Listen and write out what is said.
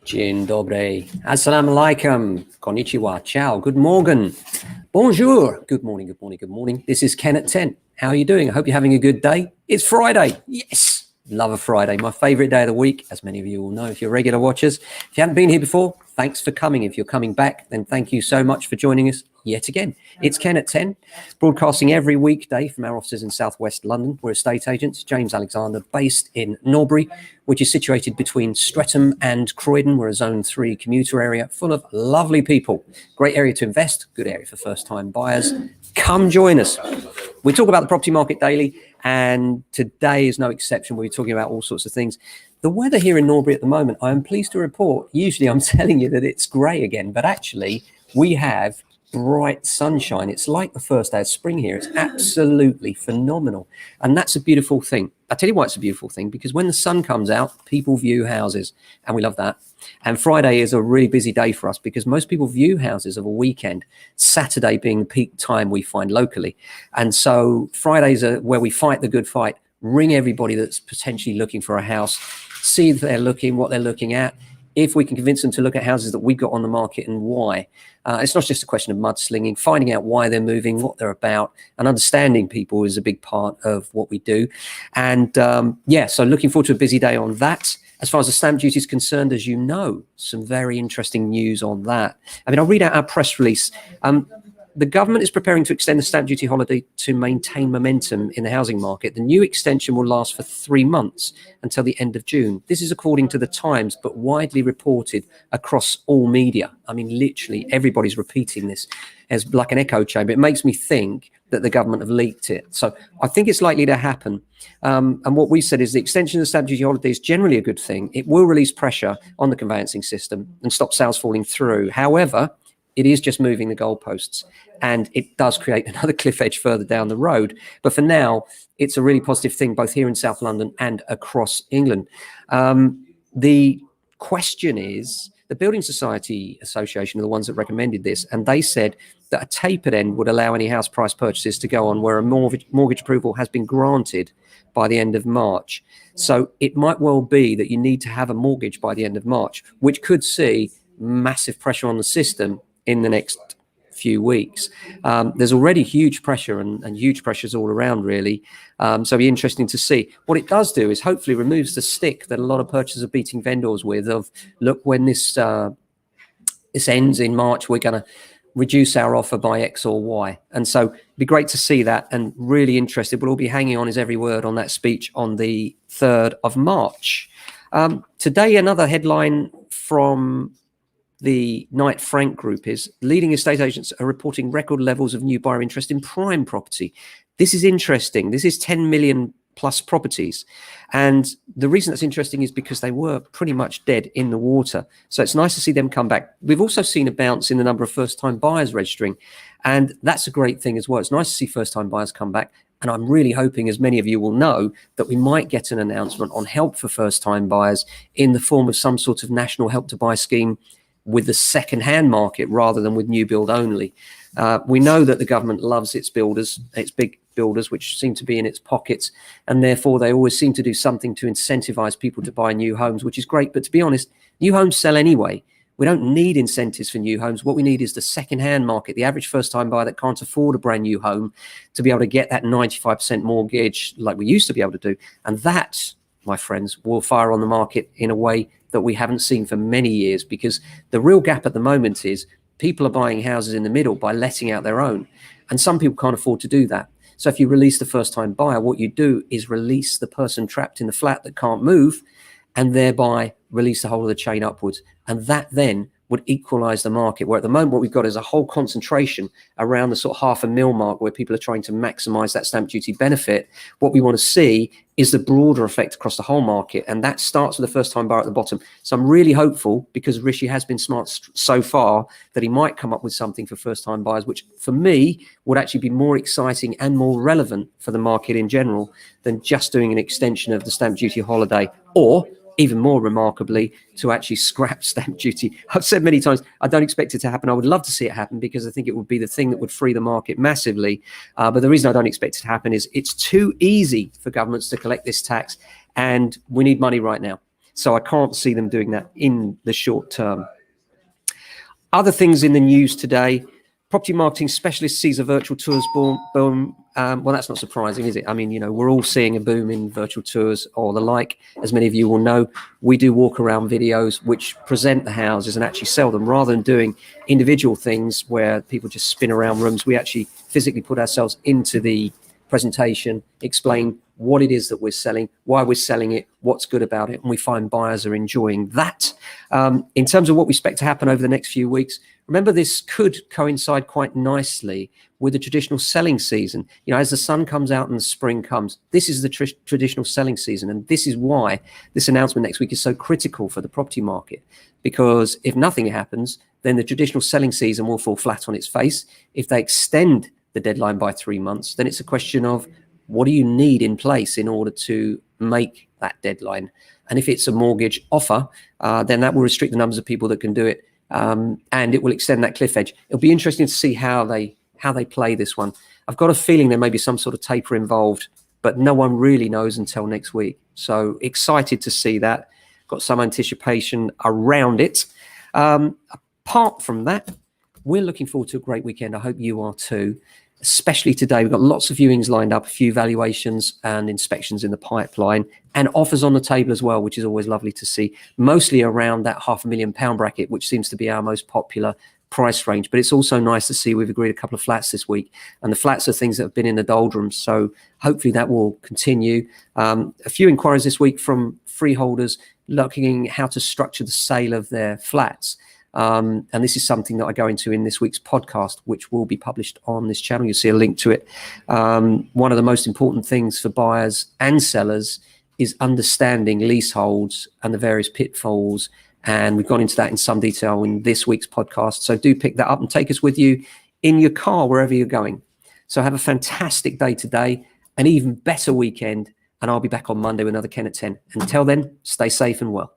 Dzień dobry. Assalamu alaikum. Konnichiwa. Ciao. Good morning. Bonjour. Good morning, good morning, good morning. This is Ken at 10. How are you doing? I hope you're having a good day. It's Friday. Yes. Love a Friday. My favorite day of the week, as many of you will know if you're regular watchers. If you haven't been here before, thanks for coming. If you're coming back, then thank you so much for joining us yet again. It's Ken at 10, broadcasting every weekday from our offices in southwest London. We're estate agents, James Alexander, based in Norbury, which is situated between Streatham and Croydon. We're a Zone 3 commuter area full of lovely people. Great area to invest, good area for first-time buyers. Come join us. We talk about the property market daily, and today is no exception. We're talking about all sorts of things. The weather here in Norbury at the moment, I am pleased to report, usually I'm telling you that it's grey again, but actually we have bright sunshine. It's like the first day of spring here. It's absolutely phenomenal. And that's a beautiful thing. I tell you why it's a beautiful thing, because when the sun comes out, people view houses, and we love that. And Friday is a really busy day for us because most people view houses of a weekend, Saturday being the peak time we find locally. And so Fridays are where we fight the good fight, ring everybody that's potentially looking for a house, see if they're looking, what they're looking at, if we can convince them to look at houses that we've got on the market and why. It's not just a question of mudslinging. Finding out why they're moving, what they're about, and understanding people is a big part of what we do. And so looking forward to a busy day on that. As far as the stamp duty is concerned, as you know, some very interesting news on that. I mean, I'll read out our press release. The government is preparing to extend the stamp duty holiday to maintain momentum in the housing market. The new extension will last for 3 months until the end of June. This is according to the Times, but widely reported across all media. I mean, literally everybody's repeating this as like an echo chamber. It makes me think that the government have leaked it. So I think it's likely to happen. And what we said is the extension of the stamp duty holiday is generally a good thing. It will release pressure on the conveyancing system and stop sales falling through. However, it is just moving the goalposts, and it does create another cliff edge further down the road. But for now, it's a really positive thing, both here in South London and across England. The question is, the Building Society Association are the ones that recommended this, and they said that a tapered end would allow any house price purchases to go on where a mortgage approval has been granted by the end of March. So it might well be that you need to have a mortgage by the end of March, which could see massive pressure on the system in the next few weeks. There's already huge pressure and huge pressures all around, really. So it'll be interesting to see. What it does do is hopefully removes the stick that a lot of purchasers are beating vendors with of, look, when this ends in March, we're going to reduce our offer by X or Y. And so it'd be great to see that, and really interested. We'll all be hanging on his every word on that speech on the 3rd of March. Today, another headline from the Knight Frank Group is leading estate agents are reporting record levels of new buyer interest in prime property. This is interesting. This is 10 million plus properties. And the reason that's interesting is because they were pretty much dead in the water. So it's nice to see them come back. We've also seen a bounce in the number of first-time buyers registering, and that's a great thing as well. It's nice to see first-time buyers come back. And I'm really hoping, as many of you will know, that we might get an announcement on help for first-time buyers in the form of some sort of national help to buy scheme with the second-hand market rather than with new build only. We know that the government loves its builders, its big builders, which seem to be in its pockets, and therefore they always seem to do something to incentivize people to buy new homes, which is great. But to be honest, new homes sell anyway. We don't need incentives for new homes. What we need is the second-hand market, the average first-time buyer that can't afford a brand new home, to be able to get that 95% mortgage like we used to be able to do. And that, my friends, will fire on the market in a way that we haven't seen for many years, because the real gap at the moment is people are buying houses in the middle by letting out their own, and some people can't afford to do that. So if you release the first-time buyer, what you do is release the person trapped in the flat that can't move, and thereby release the whole of the chain upwards. And that then would equalize the market, where at the moment what we've got is a whole concentration around the sort of $500,000 mark where people are trying to maximize that stamp duty benefit. What we want to see is the broader effect across the whole market, and that starts with the first-time buyer at the bottom. So I'm really hopeful, because Rishi has been smart so far, that he might come up with something for first-time buyers, which for me would actually be more exciting and more relevant for the market in general than just doing an extension of the stamp duty holiday, or even more remarkably, to actually scrap stamp duty. I've said many times, I don't expect it to happen. I would love to see it happen, because I think it would be the thing that would free the market massively. But the reason I don't expect it to happen is it's too easy for governments to collect this tax, and we need money right now. So I can't see them doing that in the short term. Other things in the news today: property marketing specialist sees a virtual tours boom. Well, that's not surprising, is it? I mean, we're all seeing a boom in virtual tours or the like. As many of you will know, we do walk around videos which present the houses and actually sell them. Rather than doing individual things where people just spin around rooms, we actually physically put ourselves into the presentation, explain what it is that we're selling, why we're selling it, what's good about it, and we find buyers are enjoying that. In terms of what we expect to happen over the next few weeks, remember, this could coincide quite nicely with the traditional selling season. As the sun comes out and spring comes, this is the traditional selling season. And this is why this announcement next week is so critical for the property market. Because if nothing happens, then the traditional selling season will fall flat on its face. If they extend the deadline by 3 months, then it's a question of what do you need in place in order to make that deadline. And if it's a mortgage offer, then that will restrict the numbers of people that can do it. And it will extend that cliff edge. It'll be interesting to see how they play this one. I've got a feeling there may be some sort of taper involved, but no one really knows until next week. So excited to see that. Got some anticipation around it. Apart from that, we're looking forward to a great weekend. I hope you are too. Especially today, we've got lots of viewings lined up, a few valuations and inspections in the pipeline, and offers on the table as well, which is always lovely to see, mostly around that £500,000 bracket, which seems to be our most popular price range. But it's also nice to see we've agreed a couple of flats this week, and the flats are things that have been in the doldrums, so hopefully that will continue. A few inquiries this week from freeholders looking how to structure the sale of their flats. And this is something that I go into in this week's podcast, which will be published on this channel. You'll see a link to it. One of the most important things for buyers and sellers is understanding leaseholds and the various pitfalls. And we've gone into that in some detail in this week's podcast. So do pick that up and take us with you in your car, wherever you're going. So have a fantastic day today, an even better weekend. And I'll be back on Monday with another Ken at 10. Until then, stay safe and well.